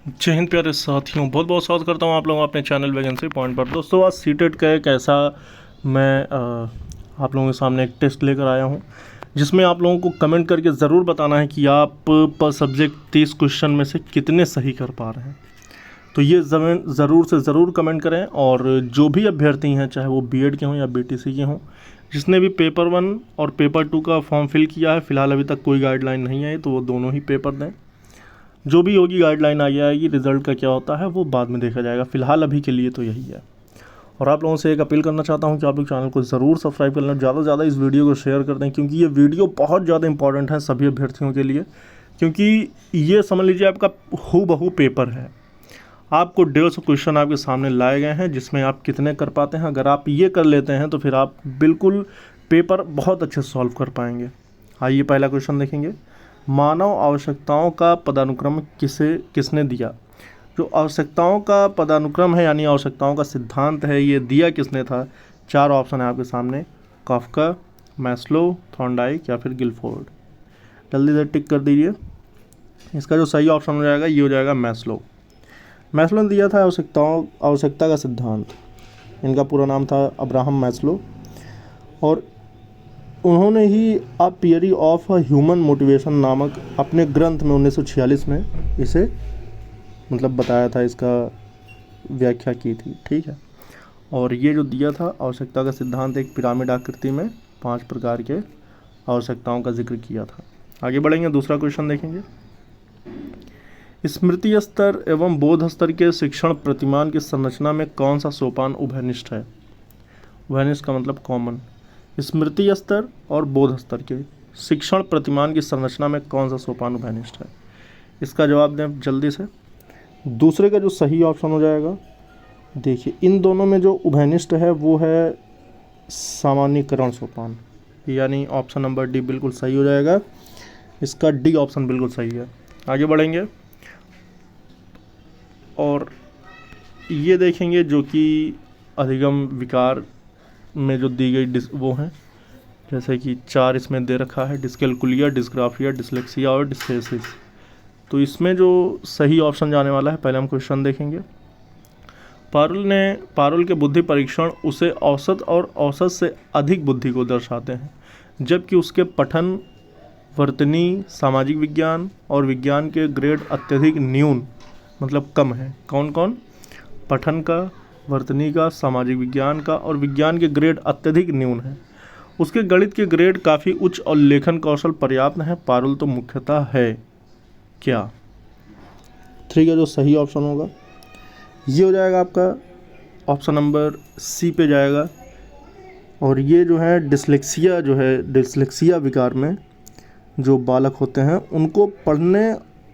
जय हिंद प्यारे साथियों, बहुत बहुत स्वागत करता हूँ आप लोगों अपने चैनल वैकेंसी पॉइंट पर। दोस्तों आज सीटेट का एक ऐसा मैं आप लोगों के सामने एक टेस्ट लेकर आया हूँ जिसमें आप लोगों को कमेंट करके ज़रूर बताना है कि आप पर सब्जेक्ट 30 क्वेश्चन में से कितने सही कर पा रहे हैं। तो ये ज़रूर से ज़रूर कमेंट करें। और जो भी अभ्यर्थी हैं, चाहे वो बीएड के हों या बीटीसी के हों, जिसने भी पेपर 1 और पेपर 2 का फॉर्म फिल किया है, फ़िलहाल अभी तक कोई गाइडलाइन नहीं आई, तो वो दोनों ही पेपर दें। जो भी होगी गाइडलाइन आगे आएगी, रिज़ल्ट का क्या होता है वो बाद में देखा जाएगा। फ़िलहाल अभी के लिए तो यही है। और आप लोगों से एक अपील करना चाहता हूँ कि आप लोग चैनल को ज़रूर सब्सक्राइब कर लें, ज़्यादा से ज़्यादा इस वीडियो को शेयर कर दें, क्योंकि ये वीडियो बहुत ज़्यादा इंपॉर्टेंट है सभी अभ्यर्थियों के लिए। क्योंकि ये समझ लीजिए आपका हूबहू पेपर है। आपको 150 क्वेश्चन आपके सामने लाए गए हैं, जिसमें आप कितने कर पाते हैं। अगर आप ये कर लेते हैं तो फिर आप बिल्कुल पेपर बहुत अच्छे से सॉल्व कर पाएंगे। आइए पहला क्वेश्चन देखेंगे। मानव आवश्यकताओं का पदानुक्रम किसने दिया। जो आवश्यकताओं का पदानुक्रम है, यानी आवश्यकताओं का सिद्धांत है, ये दिया किसने था। 4 ऑप्शन है आपके सामने, काफ्का, मैस्लो, थॉर्नडाइक या फिर गिलफोर्ड। जल्दी से टिक कर दीजिए। इसका जो सही ऑप्शन हो जाएगा ये हो जाएगा मैस्लो। मैस्लो ने दिया था आवश्यकता का सिद्धांत। इनका पूरा नाम था अब्राहम मैस्लो, और उन्होंने ही a theory of human motivation नामक अपने ग्रंथ में 1946 में इसे बताया था, इसका व्याख्या की थी। ठीक है। और ये जो दिया था आवश्यकता का सिद्धांत, एक पिरामिड आकृति में 5 प्रकार के आवश्यकताओं का जिक्र किया था। आगे बढ़ेंगे, दूसरा क्वेश्चन देखेंगे। स्मृति स्तर एवं बोध स्तर के शिक्षण प्रतिमान की संरचना में कौन सा सोपान उभयनिष्ठ है। उभयनिष्ठ का मतलब कॉमन। स्मृति स्तर और बोध स्तर के शिक्षण प्रतिमान की संरचना में कौन सा सोपान उभयनिष्ठ है। इसका जवाब दें जल्दी से। दूसरे का जो सही ऑप्शन हो जाएगा, देखिए इन दोनों में जो उभयनिष्ठ है वो है सामान्यीकरण सोपान, यानी ऑप्शन नंबर डी बिल्कुल सही हो जाएगा। इसका डी ऑप्शन बिल्कुल सही है। आगे बढ़ेंगे और ये देखेंगे जो कि अधिगम विकार में जो दी गई वो हैं, जैसे कि 4 इसमें दे रखा है, डिस्कैल्कुलिया, डिस्ग्राफिया, डिसलेक्सिया और डिस्लेसिस। तो इसमें जो सही ऑप्शन जाने वाला है, पहले हम क्वेश्चन देखेंगे। पारुल के बुद्धि परीक्षण उसे औसत और औसत से अधिक बुद्धि को दर्शाते हैं, जबकि उसके पठन, वर्तनी, सामाजिक विज्ञान और विज्ञान के ग्रेड अत्यधिक न्यून कम है। कौन कौन? पठन का, वर्तनी का, सामाजिक विज्ञान का और विज्ञान के ग्रेड अत्यधिक न्यून है। उसके गणित के ग्रेड काफ़ी उच्च और लेखन कौशल पर्याप्त है। पारुल तो मुख्यतः है क्या। 3 का जो सही ऑप्शन होगा ये हो जाएगा आपका ऑप्शन नंबर सी पे जाएगा। और ये जो है डिसलेक्सिया विकार में जो बालक होते हैं उनको पढ़ने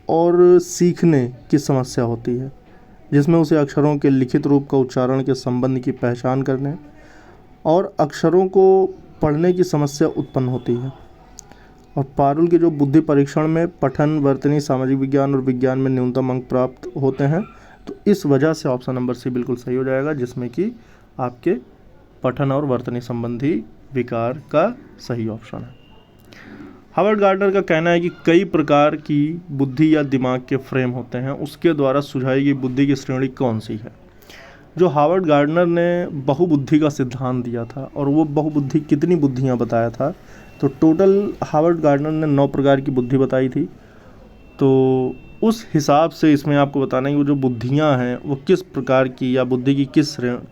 और सीखने की समस्या होती है, जिसमें उसे अक्षरों के लिखित रूप का उच्चारण के संबंध की पहचान करने और अक्षरों को पढ़ने की समस्या उत्पन्न होती है। और पारुल के जो बुद्धि परीक्षण में पठन, वर्तनी, सामाजिक विज्ञान और विज्ञान में न्यूनतम अंक प्राप्त होते हैं। तो इस वजह से ऑप्शन नंबर सी बिल्कुल सही हो जाएगा, जिसमें कि आपके पठन और वर्तनी संबंधी विकार का सही ऑप्शन है। हावर्ड गार्डनर का कहना है कि कई प्रकार की बुद्धि या दिमाग के फ्रेम होते हैं, उसके द्वारा सुझाई गई बुद्धि की श्रेणी कौन सी है। जो हावर्ड गार्डनर ने बहुबुद्धि का सिद्धांत दिया था, और वो बहुबुद्धि कितनी बुद्धियाँ बताया था, तो टोटल हावर्ड गार्डनर ने 9 प्रकार की बुद्धि बताई थी। तो उस हिसाब से इसमें आपको बताना है कि वो जो बुद्धियाँ हैं वो किस प्रकार की, या बुद्धि की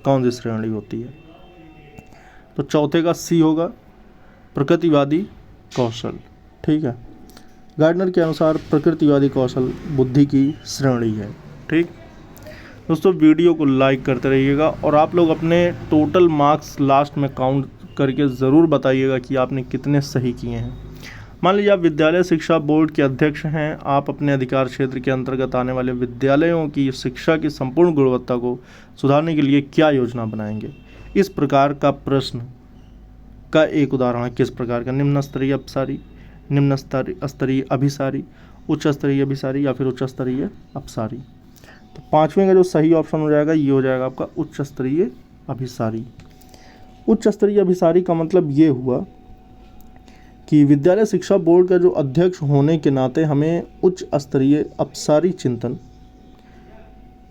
कौन सी श्रेणी होती है। तो चौथे का सी होगा, प्रकृतिवादी कौशल। ठीक है। गार्डनर के अनुसार प्रकृतिवादी कौशल बुद्धि की श्रेणी है। ठीक दोस्तों, वीडियो को लाइक करते रहिएगा और आप लोग अपने टोटल मार्क्स लास्ट में काउंट करके ज़रूर बताइएगा कि आपने कितने सही किए हैं। मान लीजिए आप विद्यालय शिक्षा बोर्ड के अध्यक्ष हैं। आप अपने अधिकार क्षेत्र के अंतर्गत आने वाले विद्यालयों की शिक्षा की संपूर्ण गुणवत्ता को सुधारने के लिए क्या योजना बनाएंगे। इस प्रकार का प्रश्न का एक उदाहरण है किस प्रकार का। निम्न स्तरीय अपसारी, निम्न स्तरीय अभिसारी, उच्च स्तरीय अभिसारी या फिर उच्च स्तरीय अपसारी। तो 5वें का जो सही ऑप्शन हो जाएगा ये हो जाएगा आपका उच्च स्तरीय अभिसारी। उच्च स्तरीय अभिसारी का मतलब ये हुआ कि विद्यालय शिक्षा बोर्ड का जो अध्यक्ष होने के नाते हमें उच्च स्तरीय अपसारी चिंतन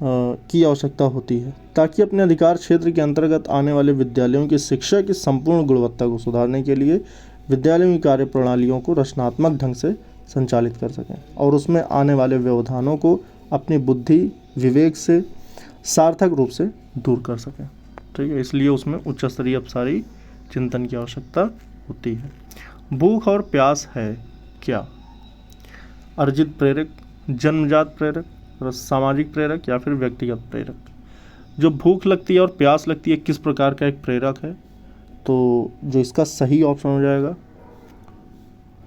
की आवश्यकता होती है ताकि अपने अधिकार क्षेत्र के अंतर्गत आने वाले विद्यालयों की शिक्षा की संपूर्ण गुणवत्ता को सुधारने के लिए विद्यालयों की कार्य प्रणालियों को रचनात्मक ढंग से संचालित कर सकें और उसमें आने वाले व्यवधानों को अपनी बुद्धि विवेक से सार्थक रूप से दूर कर सकें। ठीक है, इसलिए उसमें उच्च स्तरीय अपसारी चिंतन की आवश्यकता होती है। भूख और प्यास है क्या? अर्जित प्रेरक, जन्मजात प्रेरक, सामाजिक प्रेरक या फिर व्यक्तिगत प्रेरक? जो भूख लगती है और प्यास लगती है किस प्रकार का एक प्रेरक है? तो जो इसका सही ऑप्शन हो जाएगा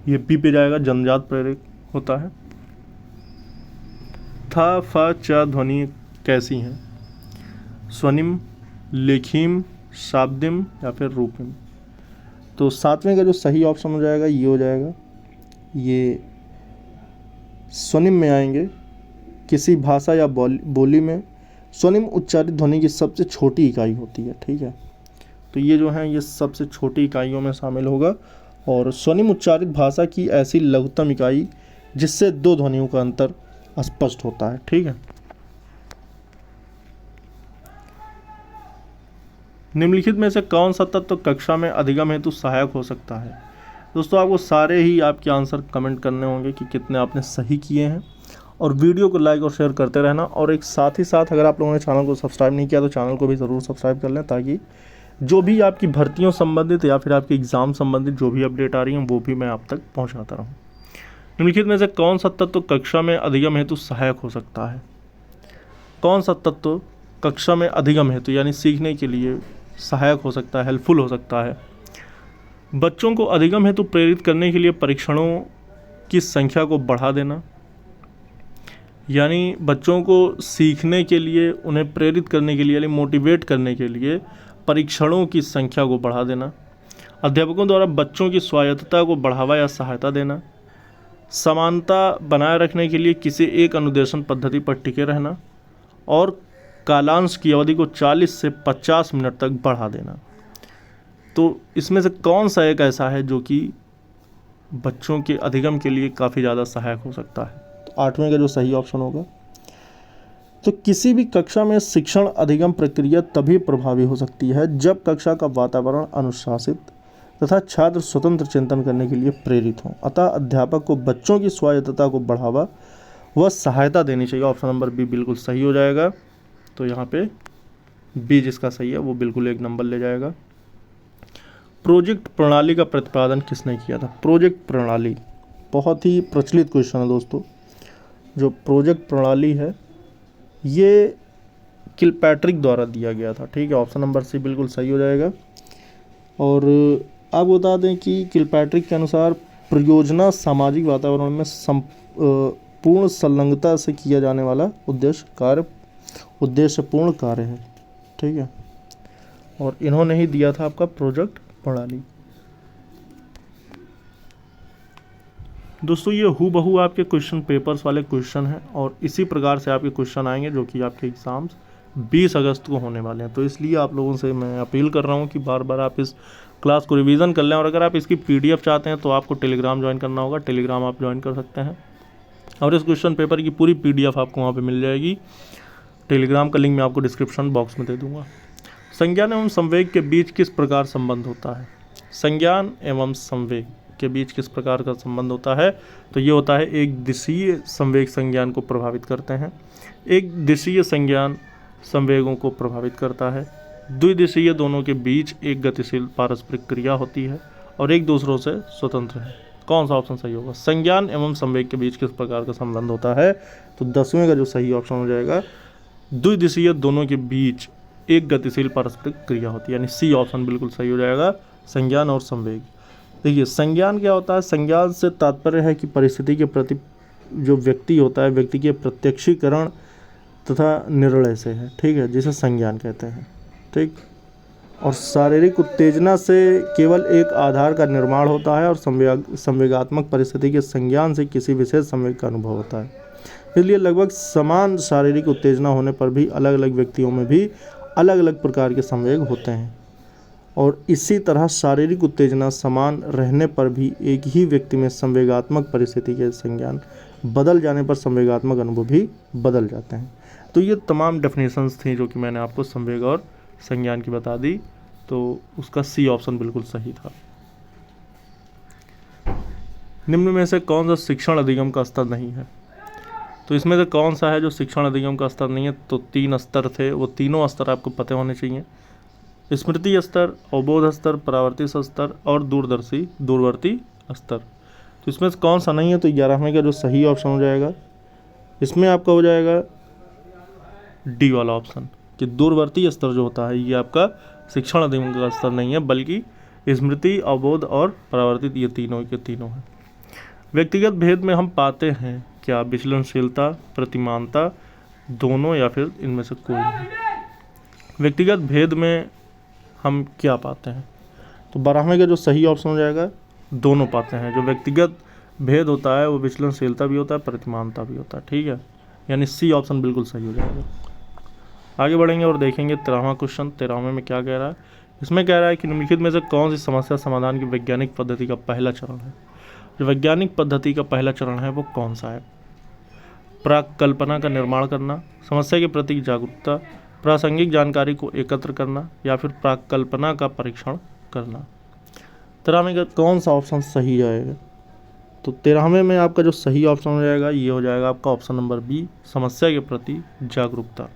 ये बी पे जाएगा, जन्मजात प्रेरक होता है। था फ च ध्वनि कैसी हैं? स्वनिम, लेखिम, शाब्दिम या फिर रूपिम? तो सातवें का जो सही ऑप्शन हो जाएगा ये हो जाएगा, ये स्वनिम में आएंगे। किसी भाषा या बोली में स्वनिम उच्चारित ध्वनि की सबसे छोटी इकाई होती है। ठीक है, तो ये जो है ये सबसे छोटी इकाइयों में शामिल होगा और स्वनिम उच्चारित भाषा की ऐसी लघुतम इकाई जिससे दो ध्वनियों का अंतर स्पष्ट होता है। ठीक है, निम्नलिखित में से कौन सा तत्व कक्षा में अधिगम हेतु सहायक हो सकता है? दोस्तों आपको सारे ही आपके आंसर कमेंट करने होंगे कि कितने आपने सही किए हैं और वीडियो को लाइक और शेयर करते रहना। और एक साथ ही साथ अगर आप लोगों ने चैनल को सब्सक्राइब नहीं किया तो चैनल को भी ज़रूर सब्सक्राइब कर लें ताकि जो भी आपकी भर्तियों संबंधित या फिर आपके एग्ज़ाम संबंधित जो भी अपडेट आ रही हैं वो भी मैं आप तक पहुँचाता रहूँ। निम्नलिखित में से कौन सा तत्व कक्षा में अधिगम हेतु सहायक हो सकता है? कौन सा तत्व कक्षा में अधिगम हेतु यानी सीखने के लिए सहायक हो सकता है, हेल्पफुल हो सकता है? बच्चों को अधिगम हेतु प्रेरित करने के लिए परीक्षणों की संख्या को बढ़ा देना, यानी बच्चों को सीखने के लिए उन्हें प्रेरित करने के लिए यानी मोटिवेट करने के लिए परीक्षणों की संख्या को बढ़ा देना, अध्यापकों द्वारा बच्चों की स्वायत्तता को बढ़ावा या सहायता देना, समानता बनाए रखने के लिए किसी एक अनुदेशन पद्धति पर टिके रहना और कालांश की अवधि को 40 से 50 मिनट तक बढ़ा देना। तो इसमें से कौन सा एक ऐसा है जो कि बच्चों के अधिगम के लिए काफ़ी ज़्यादा सहायक हो सकता है? तो आठवें का जो सही ऑप्शन होगा, तो किसी भी कक्षा में शिक्षण अधिगम प्रक्रिया तभी प्रभावी हो सकती है जब कक्षा का वातावरण अनुशासित तथा छात्र स्वतंत्र चिंतन करने के लिए प्रेरित हों। अतः अध्यापक को बच्चों की स्वायत्तता को बढ़ावा व सहायता देनी चाहिए। ऑप्शन नंबर बी बिल्कुल सही हो जाएगा। तो यहाँ पे बी जिसका सही है वो बिल्कुल 1 नंबर ले जाएगा। प्रोजेक्ट प्रणाली का प्रतिपादन किसने किया था? प्रोजेक्ट प्रणाली बहुत ही प्रचलित क्वेश्चन है दोस्तों। जो प्रोजेक्ट प्रणाली है ये किलपैट्रिक द्वारा दिया गया था। ठीक है, ऑप्शन नंबर सी बिल्कुल सही हो जाएगा। और आप बता दें कि किलपैट्रिक के अनुसार परियोजना सामाजिक वातावरण में पूर्ण संलग्नता से किया जाने वाला उद्देश्यपूर्ण कार्य है। ठीक है, और इन्होंने ही दिया था आपका प्रोजेक्ट प्रणाली। दोस्तों ये हूबहू आपके क्वेश्चन पेपर्स वाले क्वेश्चन हैं और इसी प्रकार से आपके क्वेश्चन आएंगे जो कि आपके एग्ज़ाम्स 20 अगस्त को होने वाले हैं। तो इसलिए आप लोगों से मैं अपील कर रहा हूँ कि बार बार आप इस क्लास को रिवीजन कर लें और अगर आप इसकी PDF चाहते हैं तो आपको टेलीग्राम ज्वाइन करना होगा। टेलीग्राम आप ज्वाइन कर सकते हैं और इस क्वेश्चन पेपर की पूरी PDF आपको वहाँ पर मिल जाएगी। टेलीग्राम का लिंक मैं आपको डिस्क्रिप्शन बॉक्स में दे दूँगा। संज्ञान एवं संवेग के बीच किस प्रकार संबंध होता है? संज्ञान एवं संवेग के बीच किस प्रकार का संबंध होता है? तो ये होता है एक दिशीय संवेग संज्ञान को प्रभावित करते हैं, एक दिशीय संज्ञान संवेगों को प्रभावित करता है, द्विदिशीय दोनों के बीच एक गतिशील पारस्परिक क्रिया होती है और एक दूसरों से स्वतंत्र है। कौन सा ऑप्शन सही होगा? संज्ञान एवं संवेग के बीच किस प्रकार का संबंध होता है? तो 10वें का जो सही ऑप्शन हो जाएगा, द्विदिशीय दोनों के बीच एक गतिशील पारस्परिक क्रिया होती है, यानी सी ऑप्शन बिल्कुल सही हो जाएगा, संज्ञान और संवेग। देखिए संज्ञान क्या होता है? संज्ञान से तात्पर्य है कि परिस्थिति के प्रति जो व्यक्ति होता है व्यक्ति के प्रत्यक्षीकरण तथा निर्णय से है। ठीक है, जिसे संज्ञान कहते हैं। ठीक, और शारीरिक उत्तेजना से केवल एक आधार का निर्माण होता है और संवेगात्मक परिस्थिति के संज्ञान से किसी विशेष संवेग का अनुभव होता है। इसलिए लगभग समान शारीरिक उत्तेजना होने पर भी अलग अलग व्यक्तियों में भी अलग अलग प्रकार के संवेग होते हैं और इसी तरह शारीरिक उत्तेजना समान रहने पर भी एक ही व्यक्ति में संवेगात्मक परिस्थिति के संज्ञान बदल जाने पर संवेगात्मक अनुभव भी बदल जाते हैं। तो ये तमाम डेफिनेशंस थी जो कि मैंने आपको संवेग और संज्ञान की बता दी। तो उसका सी ऑप्शन बिल्कुल सही था। निम्न में से कौन सा शिक्षण अधिगम का स्तर नहीं है? तो इसमें से कौन सा है जो शिक्षण अधिगम का स्तर नहीं है? तो 3 स्तर थे, वो तीनों स्तर आपको पते होने चाहिए। स्मृति स्तर, अवबोध स्तर, परावर्ती स्तर और दूरवर्ती स्तर। तो इसमें से कौन सा नहीं है? तो 11वें का जो सही ऑप्शन हो जाएगा, इसमें आपका हो जाएगा डी वाला ऑप्शन, कि दूरवर्ती स्तर जो होता है ये आपका शिक्षण अधिगम का स्तर नहीं है, बल्कि स्मृति, अवबोध और परावर्तित ये तीनों के तीनों हैं। व्यक्तिगत भेद में हम पाते हैं क्या? विचलनशीलता, प्रतिमानता, दोनों या फिर इनमें से कोई नहीं। व्यक्तिगत भेद में हम क्या पाते हैं? तो 12वें का जो सही ऑप्शन हो जाएगा, दोनों पाते हैं। जो व्यक्तिगत भेद होता है वो विचलनशीलता भी होता है, प्रतिमानता भी होता है। ठीक है, यानी सी ऑप्शन बिल्कुल सही हो जाएगा। आगे बढ़ेंगे और देखेंगे 13वां क्वेश्चन। 13वें में क्या कह रहा है? इसमें कह रहा है कि निम्नलिखित में से कौन सी समस्या समाधान की वैज्ञानिक पद्धति का पहला चरण है? जो वैज्ञानिक पद्धति का पहला चरण है वो कौन सा है? प्राकल्पना का निर्माण करना, समस्या के प्रति जागरूकता, प्रासंगिक जानकारी को एकत्र करना या फिर प्राकल्पना का परीक्षण करना। 13वें का कौन सा ऑप्शन सही जाएगा? तो 13वें में आपका जो सही ऑप्शन हो जाएगा ये हो जाएगा आपका ऑप्शन नंबर बी, समस्या के प्रति जागरूकता।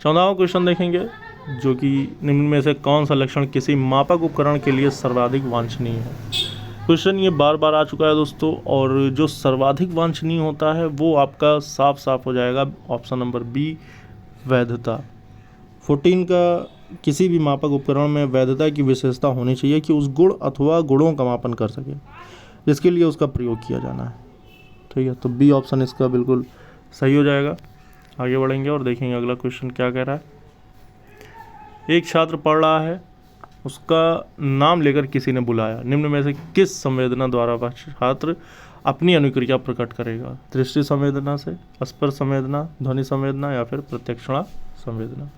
14वां क्वेश्चन देखेंगे, जो कि निम्न में से कौन सा लक्षण किसी मापक उपकरण के लिए सर्वाधिक वांछनीय है? क्वेश्चन ये बार बार आ चुका है दोस्तों, और जो सर्वाधिक वांछनीय होता है वो आपका साफ साफ हो जाएगा ऑप्शन नंबर बी, वैधता। 14 का किसी भी मापक उपकरण में वैधता की विशेषता होनी चाहिए कि उस गुण अथवा गुणों का मापन कर सके जिसके लिए उसका प्रयोग किया जाना है। ठीक है, तो बी ऑप्शन इसका बिल्कुल सही हो जाएगा। आगे बढ़ेंगे और देखेंगे अगला क्वेश्चन क्या कह रहा है। एक छात्र पढ़ रहा है, उसका नाम लेकर किसी ने बुलाया, निम्न में से किस संवेदना द्वारा वह छात्र अपनी अनुक्रिया प्रकट करेगा? दृष्टि संवेदना से, स्पर्श संवेदना, ध्वनि संवेदना या फिर प्रत्यक्षणा संवेदना।